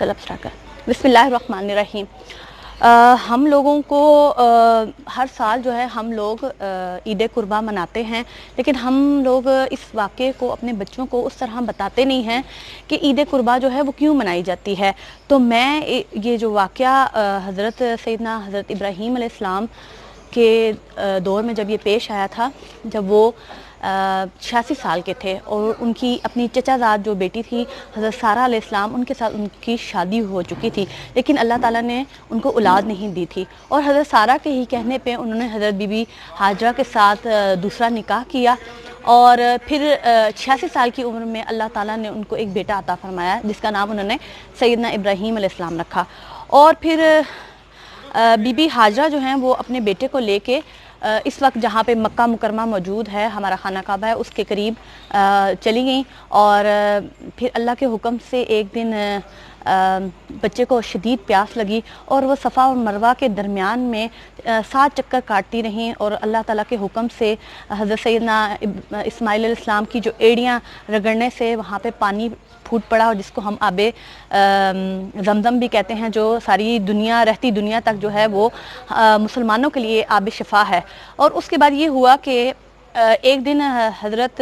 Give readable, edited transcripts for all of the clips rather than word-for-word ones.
चलो अब स्टार्ट कर। बिस्मिल्लाहिर्रहमानिर्रहीम। हम लोगों को हर साल जो है हम लोग ईद कुर्बा मनाते हैं, लेकिन हम लोग इस वाक़े को अपने बच्चों को उस तरह बताते नहीं हैं कि ईद कुर्बा जो है वो क्यों मनाई जाती है। तो मैं ये जो वाक़या हज़रत सैयदना हज़रत इब्राहीम अलैहिस्सलाम के दौर में जब ये पेश आया था, जब वो 86 साल के थे और उनकी अपनी चचाजाद जो बेटी थी हज़रत सारा अलैहिस्सलाम, उनके साथ उनकी शादी हो चुकी थी, लेकिन अल्लाह ताला ने उनको औलाद नहीं दी थी। और हज़रत सारा के ही कहने पे उन्होंने हज़रत बीबी हाजरा के साथ दूसरा निकाह किया और फिर 86 साल की उम्र में अल्लाह ताला ने उनको एक बेटा अता फरमाया, जिसका नाम उन्होंने सैयदना इब्राहीम अलैहिस्सलाम रखा। और फिर बीबी हाजरा जो हैं वो अपने बेटे को लेके इस वक्त जहाँ पे मक्का मुकरमा मौजूद है, हमारा खाना काबा है, उसके करीब चली गई। और फिर अल्लाह के हुक्म से एक दिन बच्चे को शदीद प्यास लगी और वो सफ़ा और मरवा के दरमियान में 7 चक्कर काटती रहीं और अल्लाह ताला के हुक्म से हज़रत सैयदना इस्माइल अलैहिस्सलाम की जो एड़ियाँ रगड़ने से वहाँ पे पानी फूट पड़ा, और जिसको हम आबे ज़मज़म भी कहते हैं, जो सारी दुनिया रहती दुनिया तक जो है वो मुसलमानों के लिए आब शिफा है। और उसके बाद ये हुआ कि एक दिन हज़रत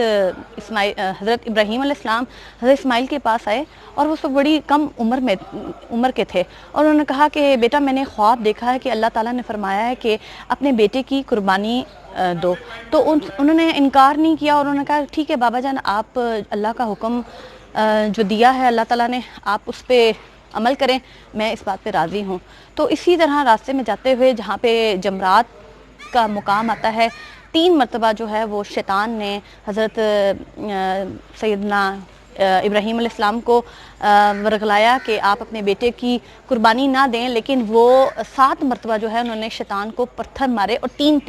इब्राहीम अलैहिस्सलाम हज़रत इस्माइल के पास आए और वो सब बड़ी कम उम्र के थे, और उन्होंने कहा कि बेटा, मैंने ख्वाब देखा है कि अल्लाह ताला ने फरमाया है कि अपने बेटे की कुर्बानी दो। तो उन्होंने इनकार नहीं किया और उन्होंने कहा ठीक है बाबा जान, आप अल्लाह का हुक्म जो दिया है अल्लाह ताला ने, आप उस पर अमल करें, मैं इस बात पे राज़ी हूँ। तो इसी तरह रास्ते में जाते हुए जहाँ पे जमरात का मुकाम आता है, 3 मरतबा जो है वो शैतान ने हज़रत सैयदना इब्राहीम अलैहिस्सलाम को वरगलाया कि आप अपने बेटे की कुर्बानी ना दें, लेकिन वो 7 मरतबा जो है उन्होंने शैतान को पत्थर मारे और तीन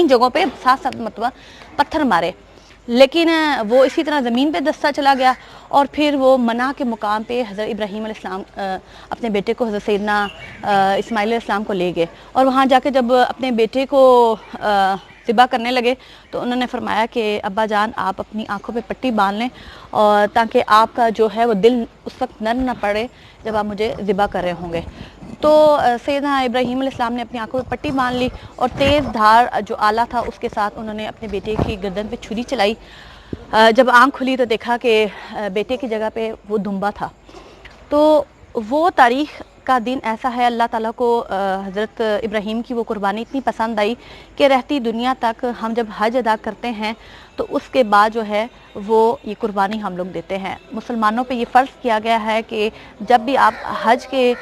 जगहों पे 7-7 मरतबा पत्थर मारे, लेकिन वो इसी तरह ज़मीन पे दस्ता चला गया। और फिर वो मना के मुकाम पे हज़रत इब्राहीम अलैहिस्सलाम अपने बेटे को हज़रत सैयदना इस्माइल अलैहिस्सलाम को ले गए, और वहाँ जाके जब अपने बेटे को ज़िबा करने लगे तो उन्होंने फरमाया कि अब्बा जान, आप अपनी आँखों पे पट्टी बांध लें और ताकि आपका जो है वो दिल उस वक्त नर्म ना पड़े जब आप मुझे ज़िबा कर रहे होंगे। तो सैयदना इब्राहीम अलैहिस्सलाम ने अपनी आंखों में पट्टी बांध ली और तेज़ धार जो आला था उसके साथ उन्होंने अपने बेटे की गर्दन पे छुरी चलाई। जब आंख खुली तो देखा कि बेटे की जगह पे वो दुम्बा था। तो वो तारीख़ का दिन ऐसा है, अल्लाह ताला को हज़रत इब्राहीम की वो कुर्बानी इतनी पसंद आई कि रहती दुनिया तक हम जब हज अदा करते हैं तो उसके बाद जो है वो ये कुर्बानी हम लोग देते हैं। मुसलमानों पे ये फ़र्ज़ किया गया है कि जब भी आप हज के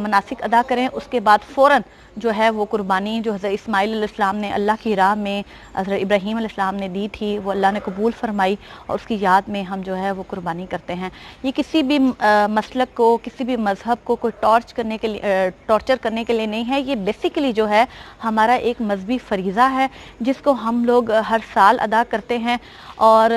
मनासिक अदा करें, उसके बाद फ़ौरन जो है वो कुर्बानी जो हज़रत इस्माइल अलैहिस्सलाम ने अल्लाह की राह में हज़रत इब्राहीम अलैहिस्सलाम ने दी थी, वो अल्लाह ने कबूल फरमाई और उसकी याद में हम जो है वो कुर्बानी करते हैं। ये किसी भी मसलक को, किसी भी मज़हब को कोई टॉर्चर करने के लिए नहीं है, ये बेसिकली जो है हमारा एक मजहबी फरीज़ा है जिसको हम लोग हर साल अदा करते हैं। और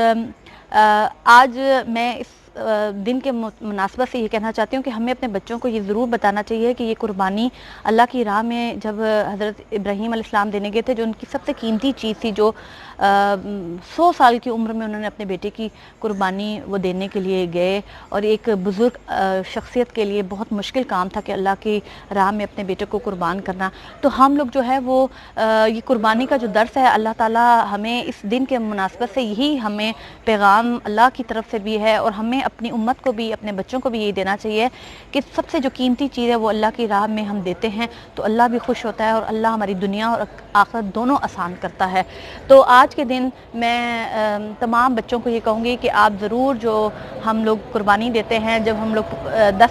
आज मैं इस दिन के मुनासबत से ये कहना चाहती हूँ कि हमें अपने बच्चों को ये ज़रूर बताना चाहिए कि ये कुर्बानी अल्लाह की राह में जब हज़रत इब्राहीम अलैहिस्सलाम देने गए थे, जो उनकी सबसे कीमती चीज़ थी, जो 100 साल की उम्र में उन्होंने अपने बेटे की कुर्बानी वो देने के लिए गए, और एक बुज़ुर्ग शख्सियत के लिए बहुत मुश्किल काम था कि अल्लाह की राह में अपने बेटे को कुर्बान करना। तो हम लोग जो है वो ये कुर्बानी का जो दर्स है, अल्लाह ताला हमें इस दिन के मुनासबत से यही हमें पैगाम अल्लाह की तरफ से भी है, और हमें अपनी उम्मत को भी, अपने बच्चों को भी यही देना चाहिए कि सबसे जो कीमती चीज़ है वो अल्लाह की राह में हम देते हैं तो अल्लाह भी खुश होता है और अल्लाह हमारी दुनिया और आखिरत दोनों आसान करता है। तो आज के दिन मैं तमाम बच्चों को ये कहूँगी कि आप ज़रूर, जो हम लोग कुर्बानी देते हैं, जब हम लोग 10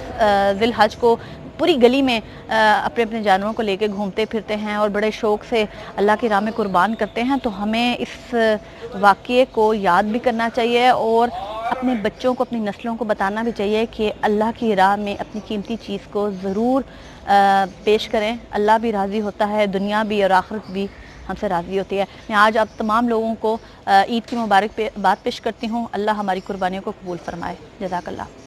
ज़िलहज को पूरी गली में अपने अपने जानवरों को लेके घूमते फिरते हैं और बड़े शौक़ से अल्लाह की राह में कुर्बान करते हैं, तो हमें इस वाक़ये को याद भी करना चाहिए और अपने बच्चों को, अपनी नस्लों को बताना भी चाहिए कि अल्लाह की राह में अपनी कीमती चीज़ को ज़रूर पेश करें। अल्लाह भी राज़ी होता है, दुनिया भी और आखिरत भी हमसे राज़ी होती है। मैं आज आप तमाम लोगों को ईद की मुबारकबाद पेश करती हूँ। अल्लाह हमारी कुर्बानियों को कबूल फरमाए। जज़ाकल्लाह।